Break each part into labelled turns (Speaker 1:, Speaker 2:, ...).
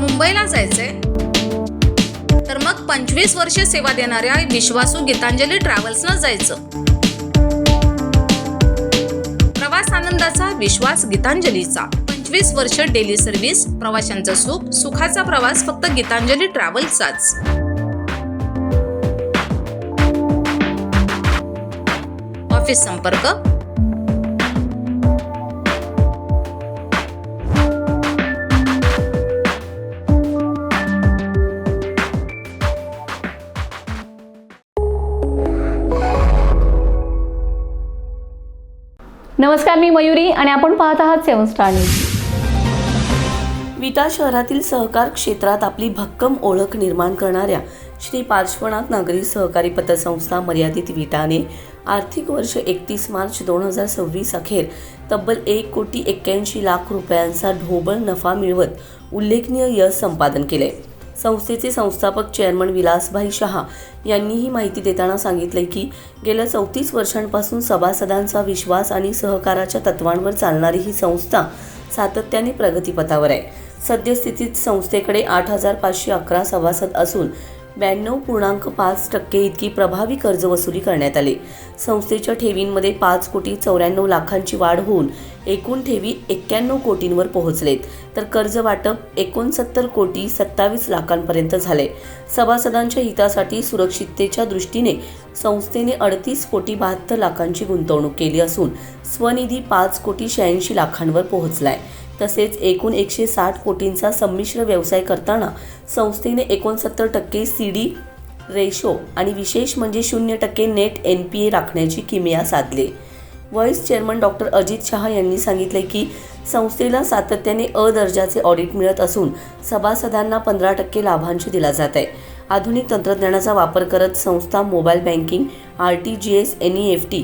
Speaker 1: मुंबईला जायचंय तर मग 25 वर्षे सेवा देणाऱ्या विश्वासू गीतांजली ट्रॅव्हल्सनं जायचं। प्रवास आनंदाचा विश्वास गीतांजलीचा। 25 वर्ष डेली सर्व्हिस, प्रवाशांचं सुख, सुखाचा प्रवास फक्त गीतांजली ट्रॅव्हल्सचाच। ऑफिस संपर्क
Speaker 2: नमस्कार, मी मयुरी आणि आपण पाहत आहात 7 स्टार न्यूज।
Speaker 3: विटा शहरातील सहकार क्षेत्रात आपली भक्कम ओळख निर्माण करणाऱ्या श्री पार्श्वनाथ नागरी सहकारी पतसंस्था मर्यादित विटाने आर्थिक वर्ष 31 मार्च 2026 अखेर तब्बल 1,81,00,000 रुपयांचा ढोबळ नफा मिळवत उल्लेखनीय यश संपादन केले। संस्थेचे संस्थापक चेअरमन विलासभाई शहा यांनी ही माहिती देताना सांगितले की गेल्या 34 वर्षांपासून सभासदांचा विश्वास आणि सहकाराच्या तत्वांवर चालणारी ही संस्था सातत्याने प्रगतीपथावर आहे। सद्यस्थितीत संस्थेकडे 8,511 सभासद असून 92.5% इतकी प्रभावी कर्ज वसुली करण्यात आली। संस्थेच्या ठेवींमध्ये 5,94,00,000ची वाढ होऊन एकूण ठेवी 91 कोटींवर पोहोचलेत, तर कर्ज वाटप 69,27,00,000पर्यंत झाले। सभासदांच्या हितासाठी सुरक्षिततेच्या दृष्टीने संस्थेने 38,72,00,000ची गुंतवणूक केली असून स्वनिधी 5,86,00,000वर पोहोचलाय। तसेच एकूण 160 कोटींचा संमिश्र व्यवसाय करताना संस्थेने 69% CD रेशो आणि विशेष म्हणजे 0% नेट NPA राखण्याची किमया साधली। Vice chairman doctor Ajit Shaha यांनी सांगितले की संस्थेला सातत्याने अ दर्जाचे ऑडिट मिळत असून सभासदांना 15% लाभांश दिला जात आहे। आधुनिक तंत्रज्ञानाचा वापर करत संस्था mobile banking, RTGS, NEFT,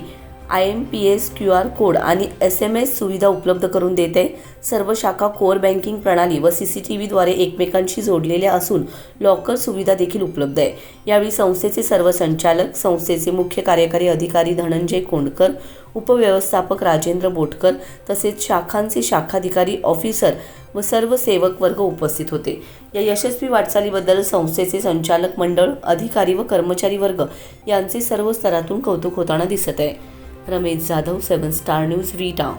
Speaker 3: IMPS, QR code आणि SMS सुविधा उपलब्ध करून देते। सर्व शाखा कोर बँकिंग प्रणाली व CCTVद्वारे एकमेकांशी जोडलेल्या असून लॉकर सुविधा देखील उपलब्ध आहे। यावेळी संस्थेचे सर्व संचालक, संस्थेचे मुख्य कार्यकारी अधिकारी धनंजय कोंडकर, उपव्यवस्थापक राजेंद्र बोटकर तसेच शाखांचे शाखाधिकारी, ऑफिसर व सर्व सेवक वर्ग उपस्थित होते। या यशस्वी वाटचालीबद्दल संस्थेचे संचालक मंडळ, अधिकारी व कर्मचारी वर्ग यांचे सर्व स्तरातून कौतुक होताना दिसत आहे। रमेश जाधव, 7 स्टार न्यूज, विटा।